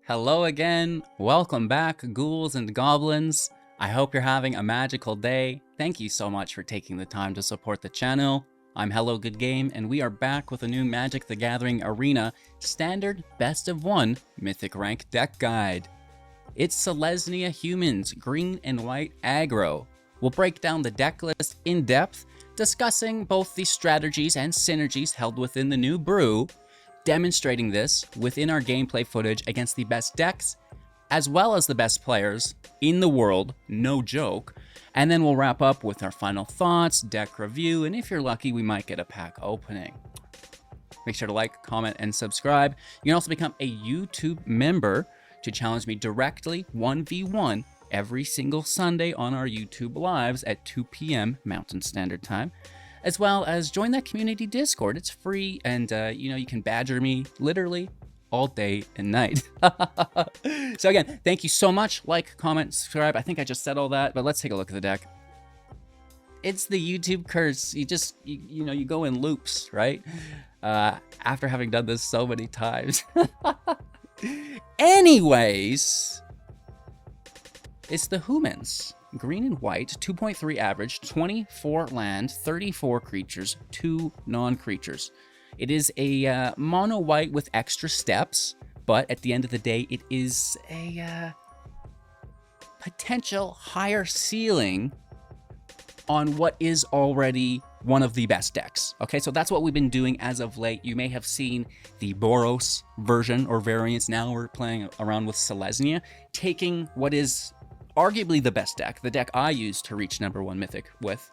Hello again, welcome back, ghouls and goblins. I hope you're having a magical day. Thank you so much for taking the time to support the channel. I'm Hello Good Game, and we are back with a new Magic the Gathering Arena Standard Best of 1 Mythic Rank Deck Guide. It's Selesnya Humans, green and white aggro. We'll break down the deck list in depth, discussing both the strategies and synergies held within the new brew, demonstrating this within our gameplay footage against the best decks, as well as the best players in the world, no joke. And then we'll wrap up with our final thoughts, deck review, and if you're lucky, we might get a pack opening. Make sure to like, comment, and subscribe. You can also become a YouTube member to challenge me directly 1v1 every single Sunday on our YouTube lives at 2 p.m. Mountain Standard Time, as well as join that community Discord. It's free, and you can badger me literally all day and night. So again, thank you so much. Like, comment, subscribe. I think I just said all that, but let's take a look at the deck. It's the YouTube curse. You go in loops, right? After having done this so many times. Anyways, it's the Humans. Green and white, 2.3 average, 24 land, 34 creatures, 2 non-creatures. It is a mono white with extra steps, but at the end of the day, it is a potential higher ceiling on what is already one of the best decks. Okay, so that's what we've been doing as of late. You may have seen the Boros version or variants. Now we're playing around with Selesnya, taking what is arguably the best deck, the deck I use to reach #1 Mythic with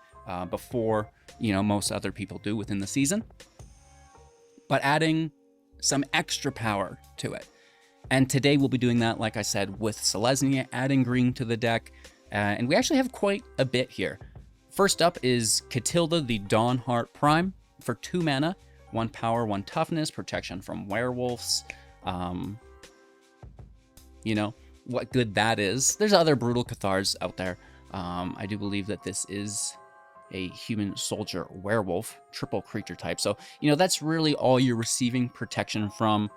before, most other people do within the season, but adding some extra power to it. And today we'll be doing that, like I said, with Selesnya, adding green to the deck, and we actually have quite a bit here. First up is Katilda, the Dawnhart Prime, for 2 mana, 1 power, 1 toughness, protection from werewolves. What good that is. There's other brutal Cathars out there. I do believe that this is a human soldier werewolf, triple creature type. So, that's really all you're receiving protection from.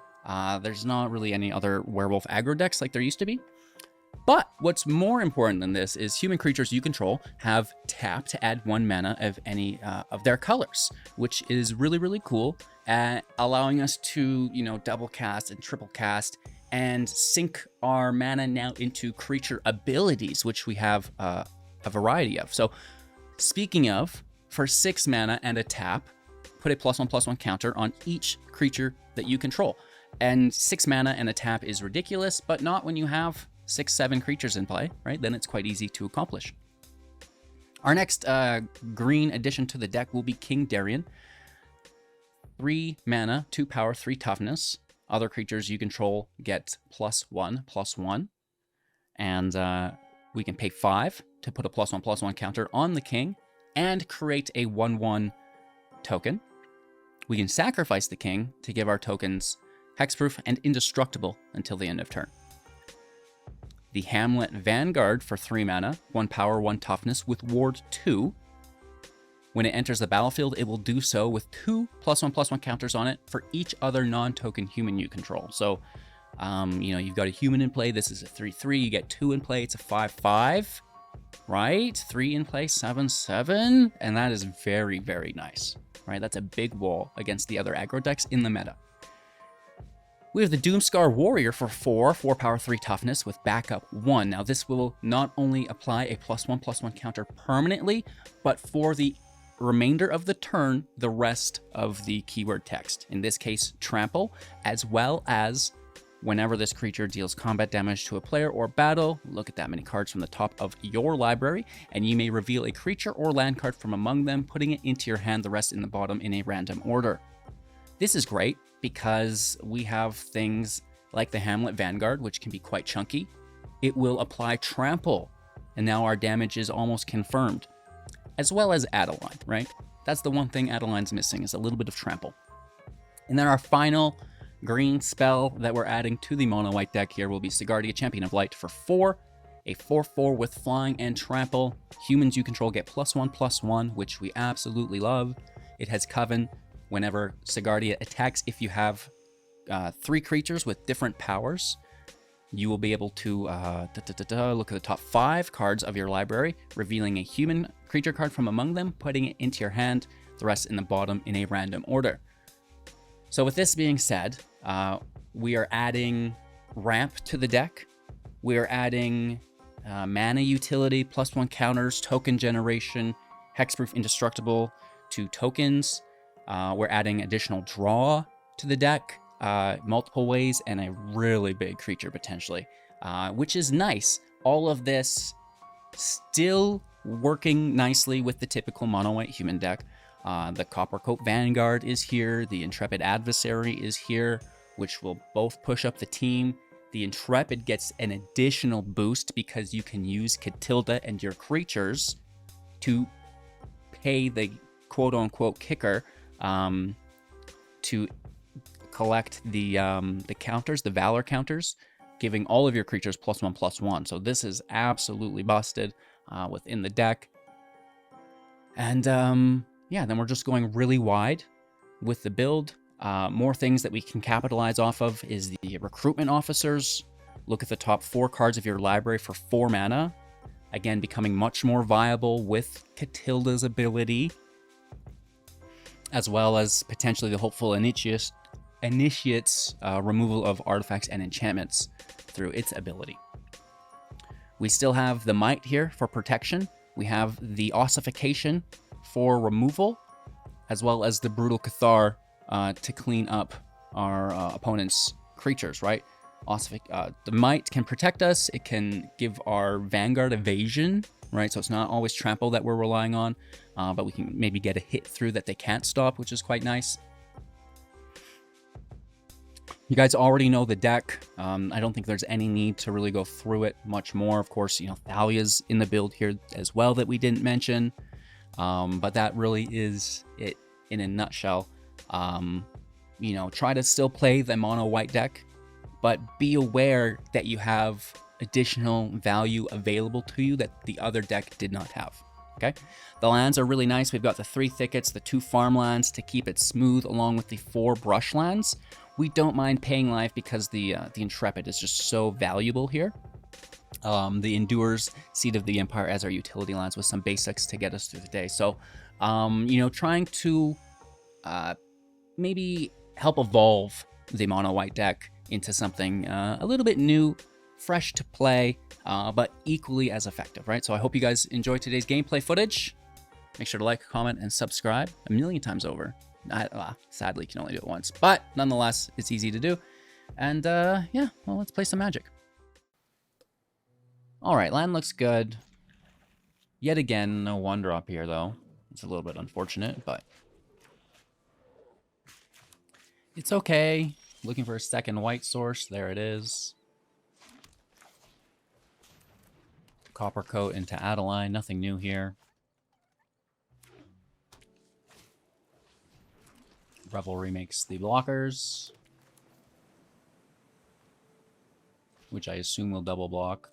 There's not really any other werewolf aggro decks like there used to be. But what's more important than this is human creatures you control have tap to add 1 mana of any of their colors, which is really, really cool, allowing us to, double cast and triple cast and sync our mana now into creature abilities, which we have a variety of. So speaking of, for 6 mana and a tap, put a +1/+1 counter on each creature that you control. And 6 mana and a tap is ridiculous, but not when you have 6-7 creatures in play, right? Then it's quite easy to accomplish. Our next green addition to the deck will be King Darien. 3 mana, 2 power, 3 toughness. Other creatures you control get +1/+1. And we can pay 5 to put a +1/+1 counter on the king and create a 1/1 token. We can sacrifice the king to give our tokens hexproof and indestructible until the end of turn. The Hamlet Vanguard for 3 mana, 1 power, 1 toughness with ward 2. When it enters the battlefield, it will do so with 2 +1/+1 counters on it for each other non-token human you control. So, you've got a human in play. This is a 3/3. You get 2 in play. It's a 5/5, right? 3 in play, 7/7. And that is very, very nice, right? That's a big wall against the other aggro decks in the meta. We have the Doomskar Warrior for 4 power, 3 toughness with backup 1. Now, this will not only apply a +1/+1 counter permanently, but for the remainder of the turn, the rest of the keyword text. In this case, trample, as well as whenever this creature deals combat damage to a player or battle, look at that many cards from the top of your library, and you may reveal a creature or land card from among them, putting it into your hand, the rest in the bottom in a random order. This is great because we have things like the Hamlet Vanguard, which can be quite chunky. It will apply trample, and now our damage is almost confirmed, as well as Adeline, right? That's the one thing Adeline's missing, is a little bit of trample. And then our final green spell that we're adding to the mono white deck here will be Sigarda, Champion of Light for 4, a 4/4 with flying and trample. Humans you control get +1/+1, which we absolutely love. It has Coven. Whenever Sigarda attacks, if you have 3 creatures with different powers, you will be able to look at the top 5 cards of your library, revealing a human creature card from among them, putting it into your hand, the rest in the bottom in a random order. So with this being said, we are adding ramp to the deck. We are adding mana utility, +1 counters, token generation, hexproof indestructible to tokens. We're adding additional draw to the deck, multiple ways, and a really big creature potentially, which is nice. All of this still working nicely with the typical mono-white human deck. The Coppercoat Vanguard is here. The Intrepid Adversary is here, which will both push up the team. The Intrepid gets an additional boost because you can use Katilda and your creatures to pay the quote-unquote kicker to collect the counters, the Valor counters, giving all of your creatures +1/+1. So this is absolutely busted within the deck. And yeah, then we're just going really wide with the build. More things that we can capitalize off of is the recruitment officers. Look at the top 4 cards of your library for 4 mana. Again, becoming much more viable with Katilda's ability, as well as potentially the hopeful initiate's removal of artifacts and enchantments through its ability. We still have the Might here for protection. We have the Ossification for removal, as well as the Brutal Cathar to clean up our opponent's creatures, right? The Might can protect us. It can give our Vanguard evasion, right? So it's not always trample that we're relying on, but we can maybe get a hit through that they can't stop, which is quite nice. You guys already know the deck. I don't think there's any need to really go through it much more. Of course, you know, Thalia's in the build here as well that we didn't mention. But that really is it in a nutshell. You know, try to still play the mono white deck, but be aware that you have additional value available to you that the other deck did not have. Okay, the lands are really nice. We've got the 3 thickets, the 2 farmlands to keep it smooth, along with the 4 brushlands. We don't mind paying life because the Intrepid is just so valuable here. The Endures, Seat of the Empire as our utility lands with some basics to get us through the day. So, you know, trying to maybe help evolve the mono white deck into something a little bit new, fresh to play, but equally as effective, right? So I hope you guys enjoyed today's gameplay footage. Make sure to like, comment, and subscribe a million times over. Sadly, you can only do it once, but nonetheless, it's easy to do. And yeah, well, let's play some Magic. All right, land looks good. Yet again, no 1-drop here, though. It's a little bit unfortunate, but it's okay. Looking for a second white source. There it is. Coppercoat into Adeline. Nothing new here. Revelry makes the blockers, which I assume will double block.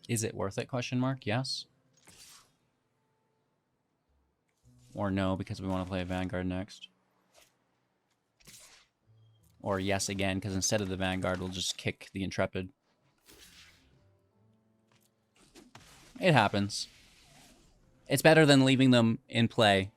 Is it worth it? Question mark. Yes. Or no, because we want to play a Vanguard next. Or yes again, because instead of the Vanguard, we'll just kick the Intrepid. It happens. It's better than leaving them in play.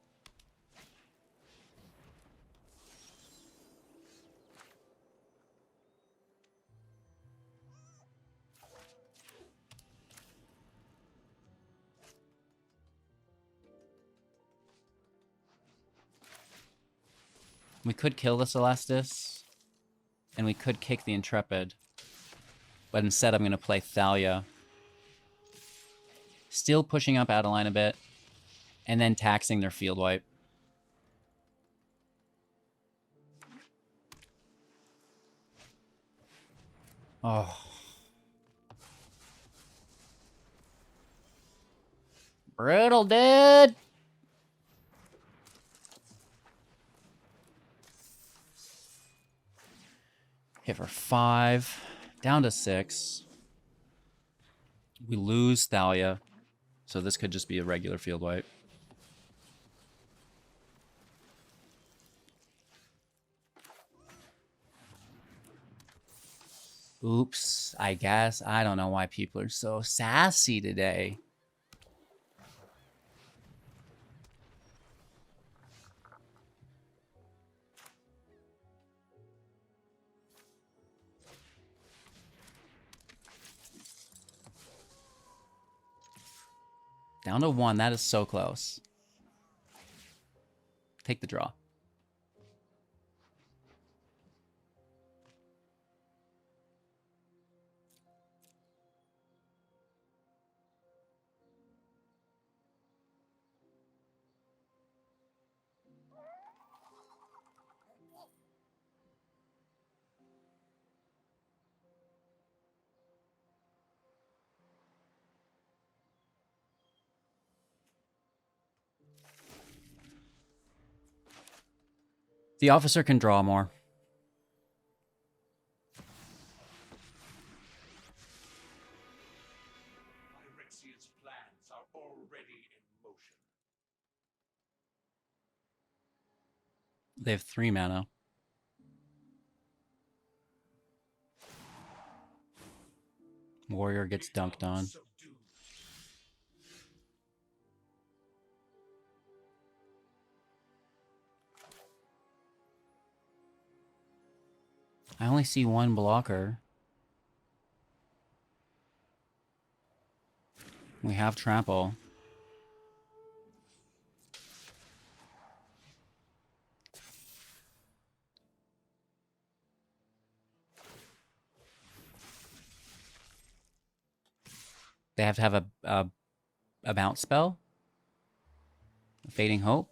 We could kill the Celestis, and we could kick the Intrepid, but instead I'm going to play Thalia. Still pushing up Adeline a bit, and then taxing their field wipe. Oh. Brutal, dude! Hit for 5. Down to 6. We lose Thalia. So this could just be a regular field wipe. Oops, I guess. I don't know why people are so sassy today. Down to 1. That is so close. Take the draw. The officer can draw more. Phyrexian's plans are already in motion. They have 3 mana. Warrior gets dunked on. I only see 1 blocker. We have trample. They have to have a bounce spell. Fading Hope.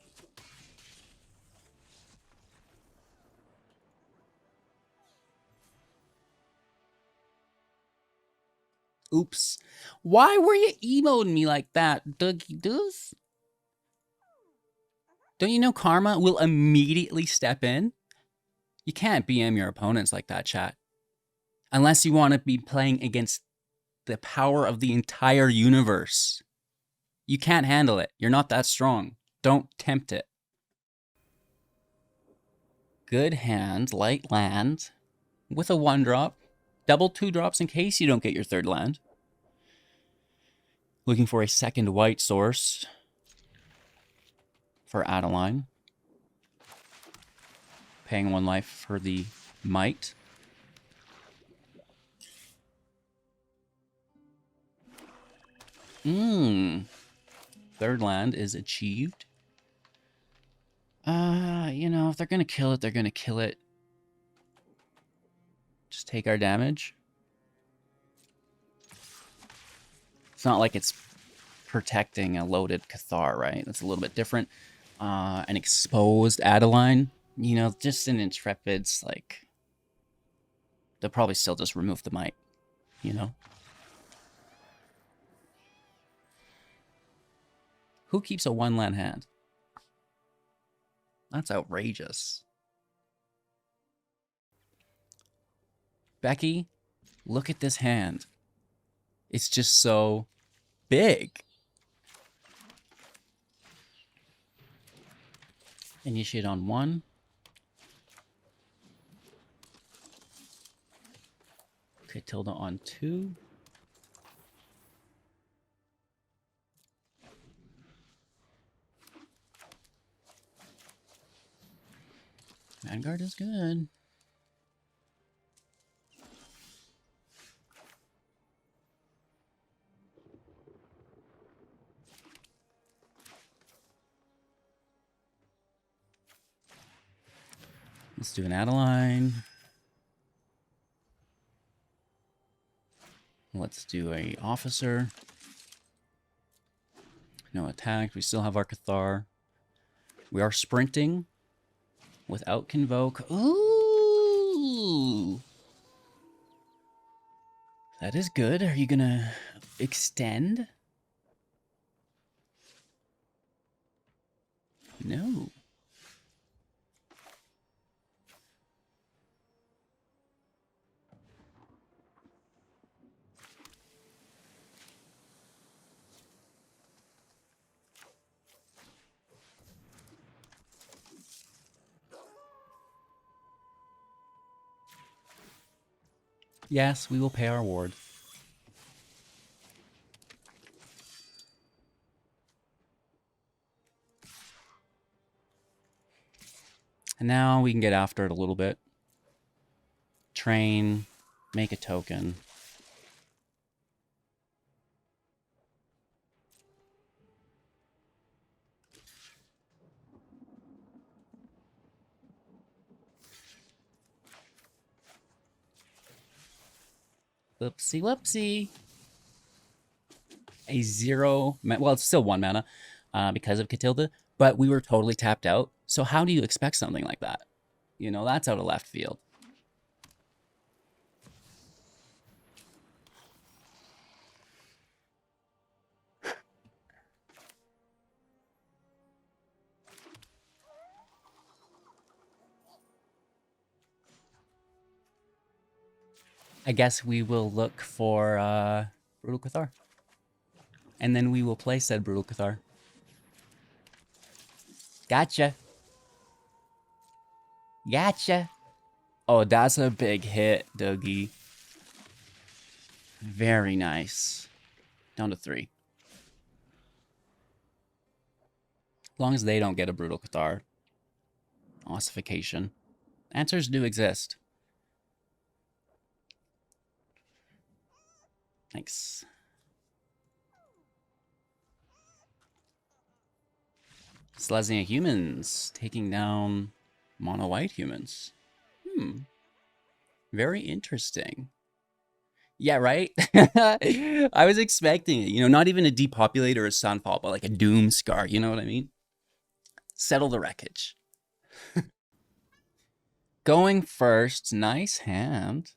Oops. Why were you emoting me like that, Dougie Doos? Don't you know Karma will immediately step in? You can't BM your opponents like that, chat. Unless you want to be playing against the power of the entire universe. You can't handle it. You're not that strong. Don't tempt it. Good hand, light land, with a 1-drop. Double 2-drops in case you don't get your 3rd land. Looking for a 2nd white source for Adeline. Paying 1 life for the might. Third land is achieved. You know, if they're gonna kill it, they're gonna kill it. Just take our damage. It's not like it's protecting a loaded Cathar, right? That's a little bit different. An exposed Adeline, you know, just an Intrepid's, like, they'll probably still just remove the might, you know? Who keeps a 1-land hand? That's outrageous. Becky, look at this hand. It's just so big. Initiate on 1. Katilda on 2. Vanguard is good. Let's do an Adeline. Let's do a officer. No attack. We still have our Cathar. We are sprinting without Convoke. Ooh! That is good. Are you gonna extend? No. Yes, we will pay our ward. And now we can get after it a little bit. Train, make a token. Whoopsie whoopsie. A 0, well, it's still 1 mana because of Katilda, but we were totally tapped out. So how do you expect something like that? You know, that's out of left field. I guess we will look for Brutal Cathar. And then we will play said Brutal Cathar. Gotcha. Gotcha. Oh, that's a big hit, Dougie. Very nice. Down to 3. As long as they don't get a Brutal Cathar. Ossification. Answers do exist. Thanks. Selesnya Humans taking down mono white humans. Very interesting. Yeah, right? I was expecting it. You know, not even a depopulate or a sunfall, but like a Doomskar. You know what I mean? Settle the wreckage. Going first. Nice hand.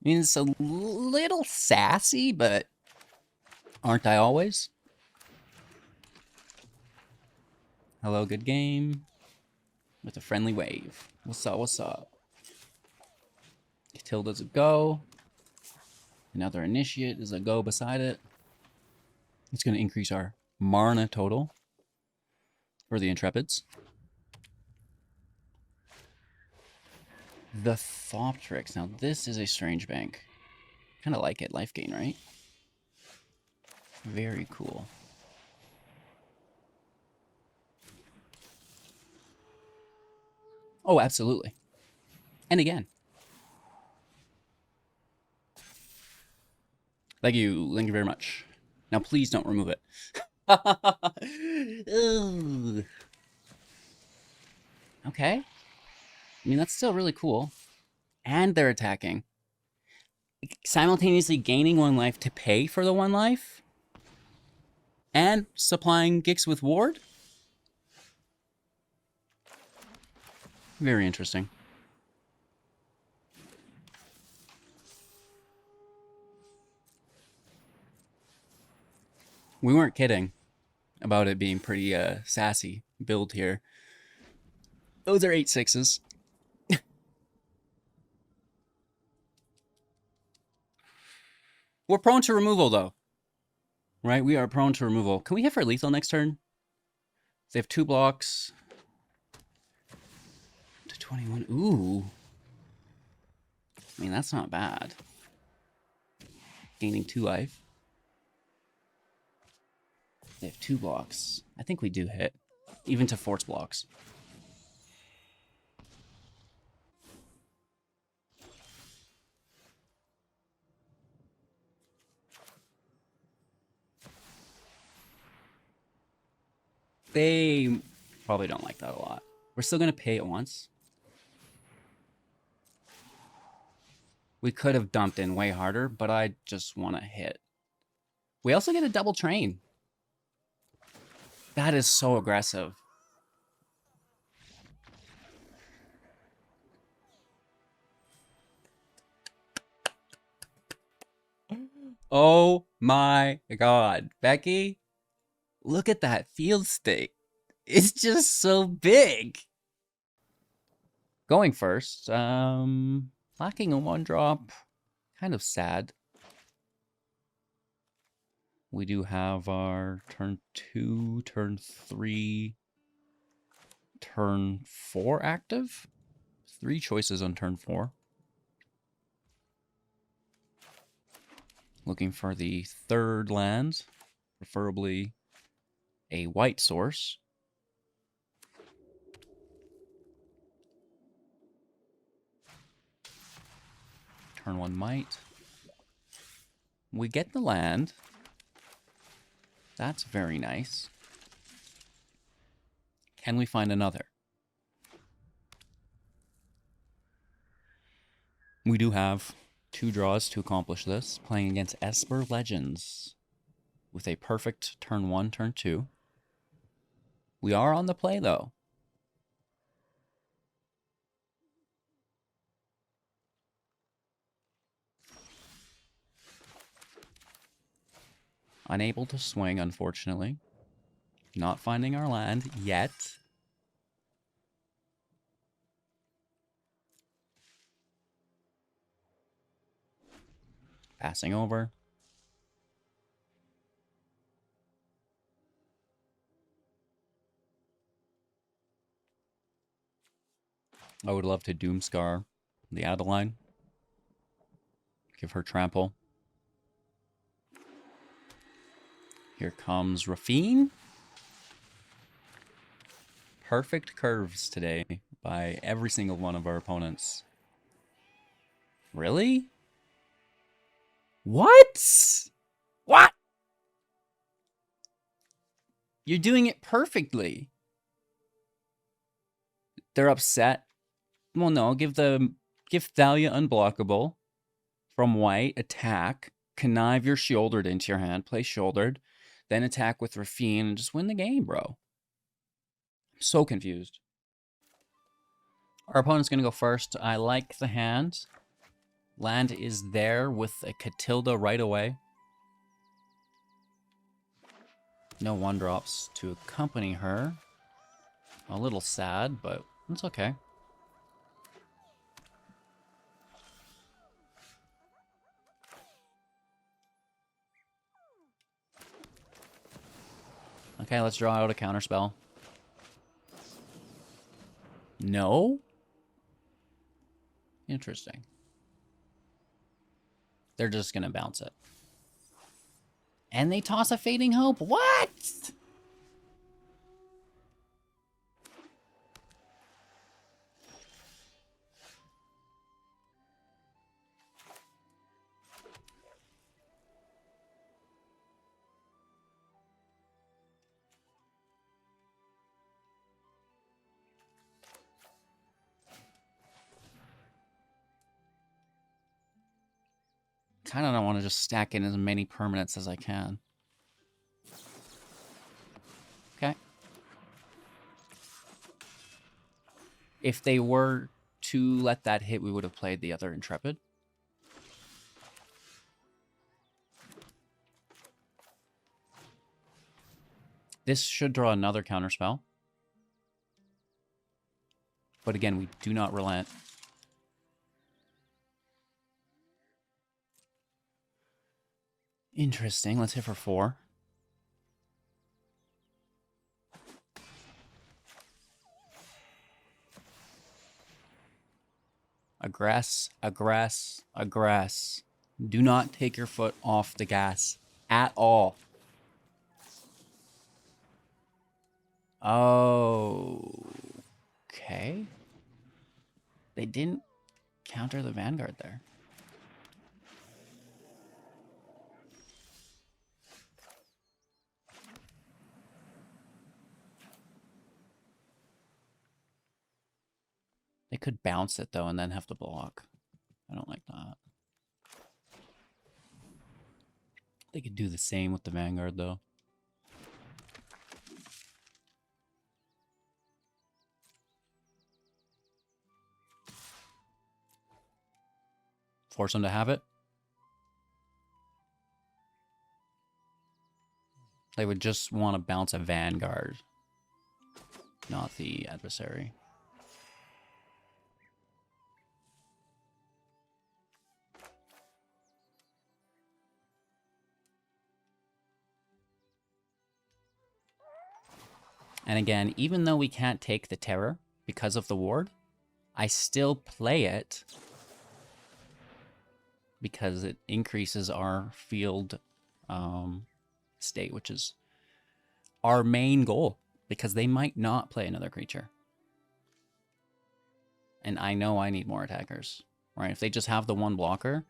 I mean, it's a little sassy, but aren't I always? Hello, good game. With a friendly wave. What's up? What's up? Katilda's a go. Another initiate is a go beside it. It's going to increase our Marna total for the Intrepids. The Thoptrix. Now, this is a strange bank. Kind of like it. Life gain, right? Very cool. Oh, absolutely. And again. Thank you. Thank you very much. Now, please don't remove it. Okay. I mean, that's still really cool. And they're attacking. Simultaneously gaining 1 life to pay for the 1 life. And supplying Gix with ward. Very interesting. We weren't kidding about it being pretty sassy build here. Those are 8/6s. We're prone to removal, though. Right? We are prone to removal. Can we hit for lethal next turn? They have 2 blocks. To 21. Ooh. I mean, that's not bad. Gaining 2 life. They have 2 blocks. I think we do hit. Even to force blocks. They probably don't like that a lot. We're still going to pay it once. We could have dumped in way harder, but I just want to hit. We also get a double train. That is so aggressive. Oh my god. Becky, look at that field state. It's just so big. Going first. Lacking a 1-drop. Kind of sad. We do have our turn 2, turn 3, turn 4 active. 3 choices on turn 4. Looking for the third land, preferably a white source. Turn 1 might. We get the land. That's very nice. Can we find another? We do have 2 draws to accomplish this, playing against Esper Legends with a perfect turn 1, turn 2. We are on the play, though. Unable to swing, unfortunately. Not finding our land yet. Passing over. I would love to Doomskar the Adeline. Give her trample. Here comes Rafine. Perfect curves today by every single one of our opponents. Really? What? What? You're doing it perfectly. They're upset. Well, no, give Thalia unblockable from white, attack, connive your shouldered into your hand, play shouldered, then attack with Rafine and just win the game, bro. I'm so confused. Our opponent's going to go first. I like the hand. Land is there with a Katilda right away. No 1-drops to accompany her. A little sad, but it's okay. Okay, let's draw out a counterspell. No? Interesting. They're just going to bounce it. And they toss a Fading Hope. What? Kind of don't want to just stack in as many permanents as I can. Okay. If they were to let that hit, we would have played the other Intrepid. This should draw another counterspell. But again, we do not relent. Interesting. Let's hit for 4. Aggress, aggress, aggress. Do not take your foot off the gas at all. Oh. Okay. They didn't counter the Vanguard there. They could bounce it, though, and then have to block. I don't like that. They could do the same with the Vanguard, though. Force them to have it. They would just want to bounce a Vanguard, not the adversary. And again, even though we can't take the terror because of the ward, I still play it because it increases our field state, which is our main goal, because they might not play another creature. And I know I need more attackers, right? If they just have the one blocker,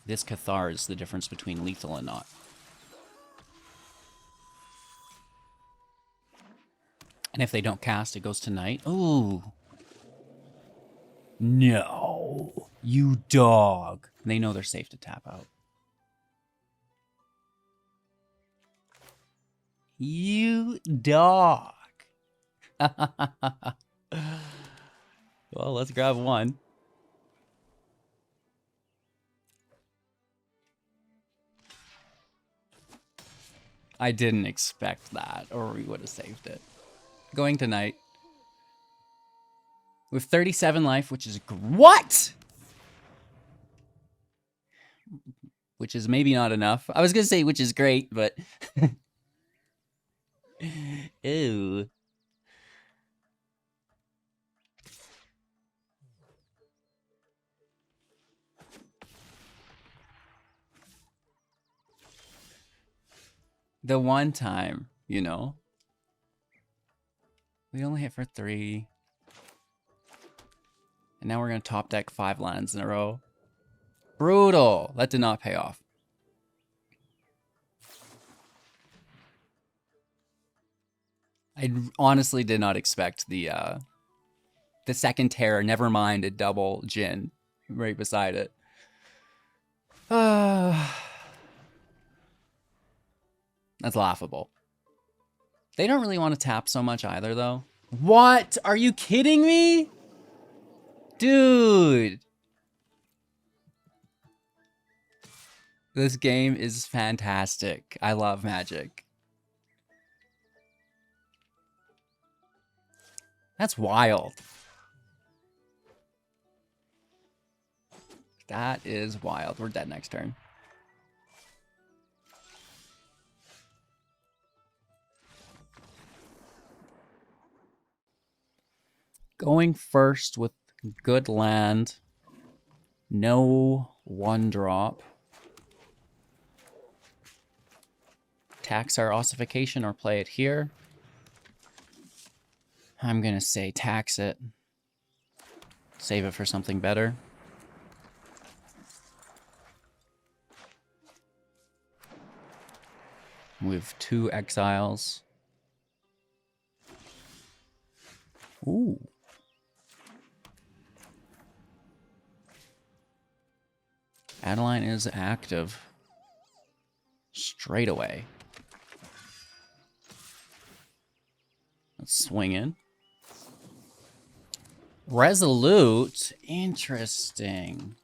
this Cathar is the difference between lethal and not. And if they don't cast, it goes to night. Ooh. No. You dog. They know they're safe to tap out. You dog. Well, let's grab one. I didn't expect that, or we would have saved it. Going tonight. With 37 life, which is... What?! Which is maybe not enough. I was going to say which is great, but... Ew. The one time, you know? We only hit for 3. And now we're going to top deck 5 lands in a row. Brutal! That did not pay off. I honestly did not expect the second terror, never mind a double Jin right beside it. That's laughable. They don't really want to tap so much either, though. What? Are you kidding me? Dude. This game is fantastic. I love Magic. That's wild. That is wild. We're dead next turn. Going first with good land. No 1-drop. Tax our ossification or play it here. I'm gonna say tax it. Save it for something better. We have 2 exiles. Ooh. Adeline is active. Straight away. Let's swing in. Resolute. Interesting.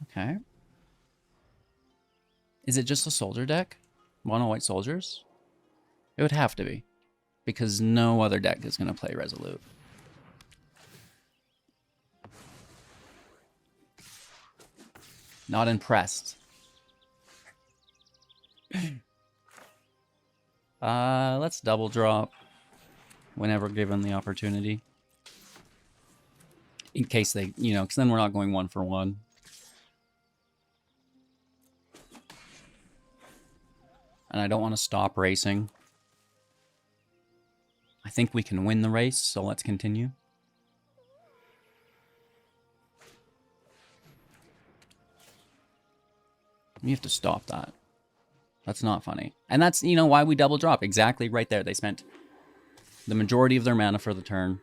Okay. Is it just a soldier deck? Mono white soldiers? It would have to be. Because no other deck is going to play Resolute. Not impressed. Let's double drop whenever given the opportunity. In case they, you know, because then we're not going 1 for 1. And I don't want to stop racing. I think we can win the race, so let's continue. You have to stop that. That's not funny. And that's, you know, why we double drop. Exactly right there. They spent the majority of their mana for the turn.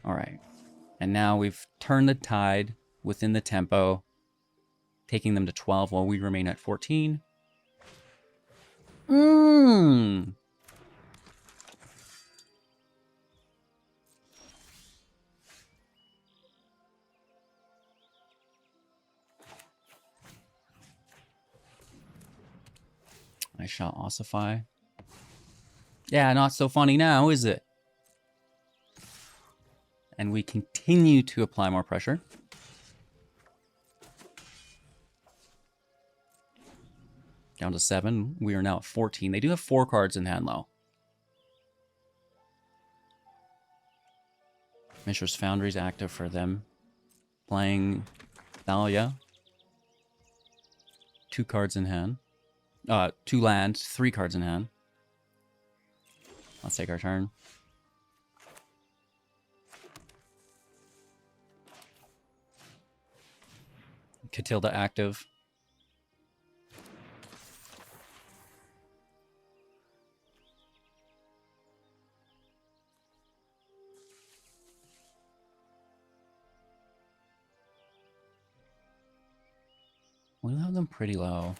All right. And now we've turned the tide within the tempo, taking them to 12 while we remain at 14. I shall ossify. Yeah, not so funny now, is it? And we continue to apply more pressure. Down to 7. We are now at 14. They do have 4 cards in hand, though. Mishra's Foundry is active for them. Playing Thalia. 2 cards in hand. 2 lands, 3 cards in hand. Let's take our turn. Katilda active. We have them pretty low.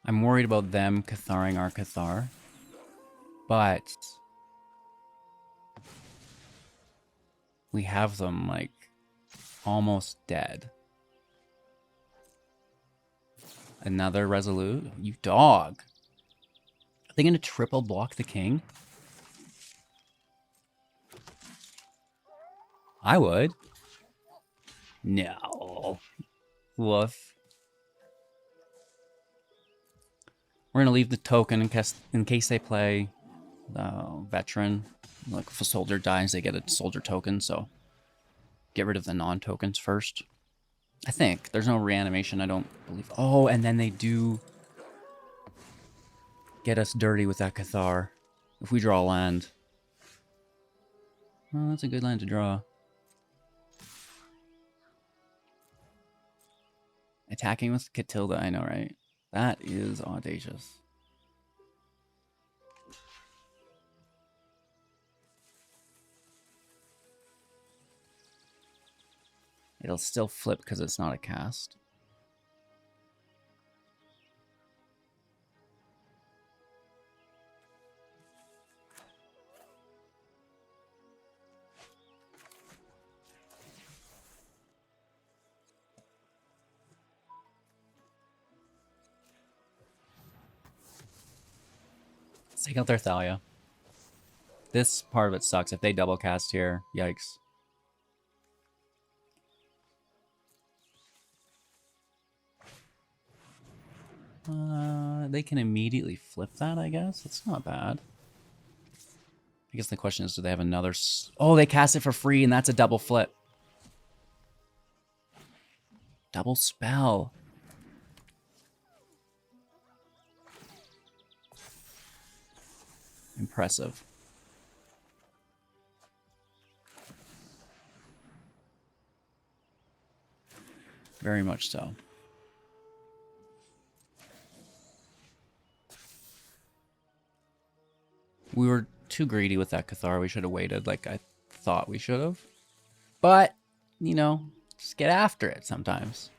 I'm worried about them Catharing our Cathar. But we have them, like, almost dead. Another Resolute? You dog. Are they going to triple block the king? I would. No. Woof. We're going to leave the token in case they play veteran. Like if a soldier dies, they get a soldier token, so get rid of the non-tokens first. I think. There's no reanimation, I don't believe. Oh, and then they do get us dirty with that Cathar. If we draw a land. Well, that's a good land to draw. Attacking with Katilda, I know, right? That is audacious. It'll still flip because it's not a cast. Let's take out their Thalia. This part of it sucks. If they double cast here, yikes. They can immediately flip that, I guess. It's not bad. I guess the question is, do they have another... Oh, they cast it for free, and that's a double flip. Double spell. Impressive. Very much so. We were too greedy with that Cathar. We should have waited like I thought we should have. But, you know, just get after it sometimes.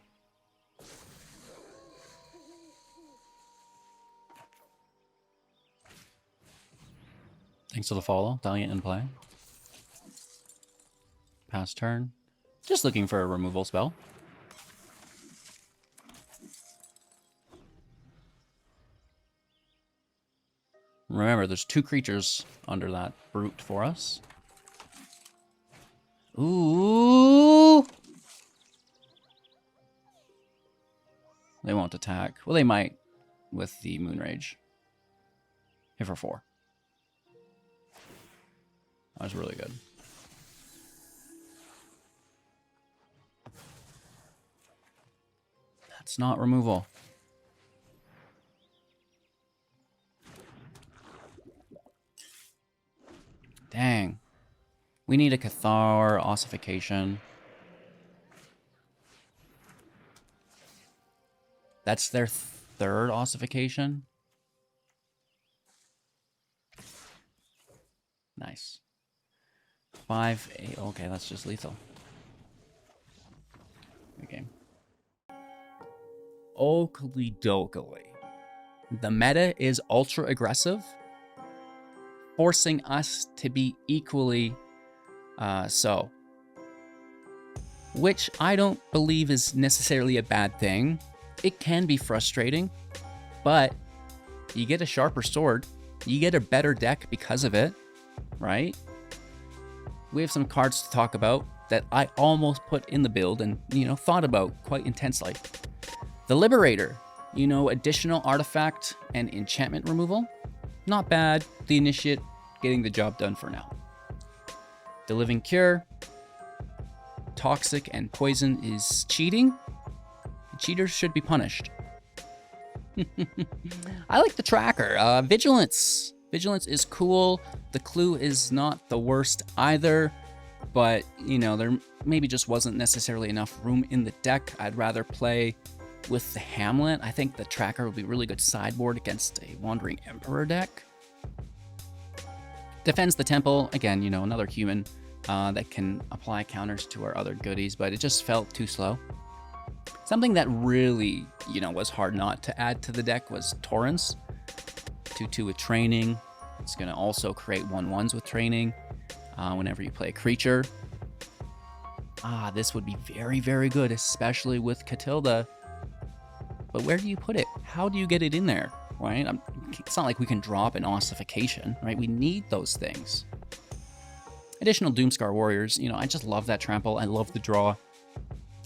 Thanks for the follow. Darien in play. Pass turn. Just looking for a removal spell. Remember, there's 2 creatures under that brute for us. Ooh! They won't attack. Well, they might with the Moonrage. Hit for 4. That was really good. That's not removal. Dang. We need a Cathar ossification. That's their 3rd ossification. Nice. 5, 8. Okay, that's just lethal. Good game. Oakley dokily. The meta is ultra aggressive, forcing us to be equally so. Which I don't believe is necessarily a bad thing. It can be frustrating, but you get a sharper sword. You get a better deck because of it. right? We have some cards to talk about that I almost put in the build and, thought about quite intensely. The Liberator, additional artifact and enchantment removal. Not bad. The Initiate getting the job done for now. The Living Cure. Toxic and poison is cheating. Cheaters should be punished. I like the tracker. Vigilance. Vigilance is cool. The clue is not the worst either, but, there maybe just wasn't necessarily enough room in the deck. I'd rather play with the Hamlet. I think the tracker would be really good sideboard against a Wandering Emperor deck. Defends the Temple. Again, another human that can apply counters to our other goodies, but it just felt too slow. Something that really, was hard not to add to the deck was Torrents. 2/2 with training. It's going to also create 1/1s with training whenever you play a creature. This would be very, very good, especially with Katilda. But where do you put it? How do you get it in there, right? It's not like we can drop an ossification, right? We need those things. Additional Doomskar Warriors. I just love that trample. I love the draw.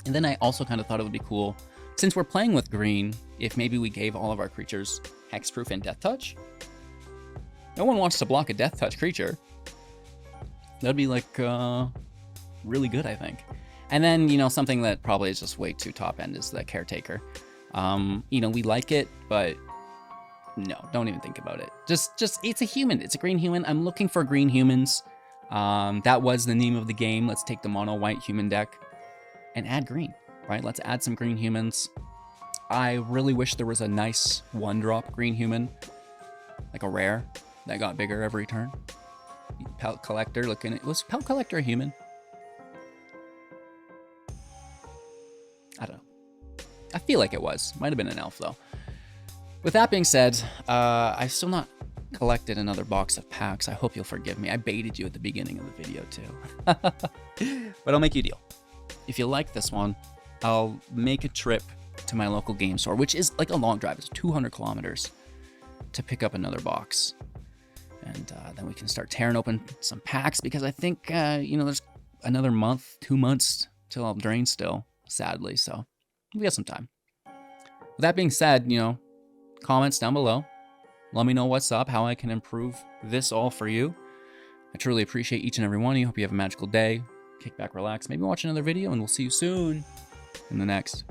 And then I also kind of thought it would be cool, since we're playing with green, if maybe we gave all of our creatures Hexproof and Death Touch. No one wants to block a Death Touch creature. That'd be like really good, I think. And then, something that probably is just way too top end is the Caretaker. We like it, but no, don't even think about it. Just it's a human. It's a green human. I'm looking for green humans. That was the name of the game. Let's take the mono white human deck and add green, right? Let's add some green humans. I really wish there was a nice 1-drop green human, like a rare that got bigger every turn. Pelt Collector, was Pelt Collector a human? I don't know. I feel like it was. Might have been an elf though. With that being said, I've still not collected another box of packs. I hope you'll forgive me. I baited you at the beginning of the video too. But I'll make you a deal. If you like this one, I'll make a trip to my local game store, which is like a long drive. It's 200 kilometers to pick up another box. And then we can start tearing open some packs, because I think, there's another month, 2 months till I'll drain still, sadly. So we got some time. With that being said, comments down below. Let me know what's up, how I can improve this all for you. I truly appreciate each and every one of you. Hope you have a magical day. Kick back, relax, maybe watch another video, and we'll see you soon in the next.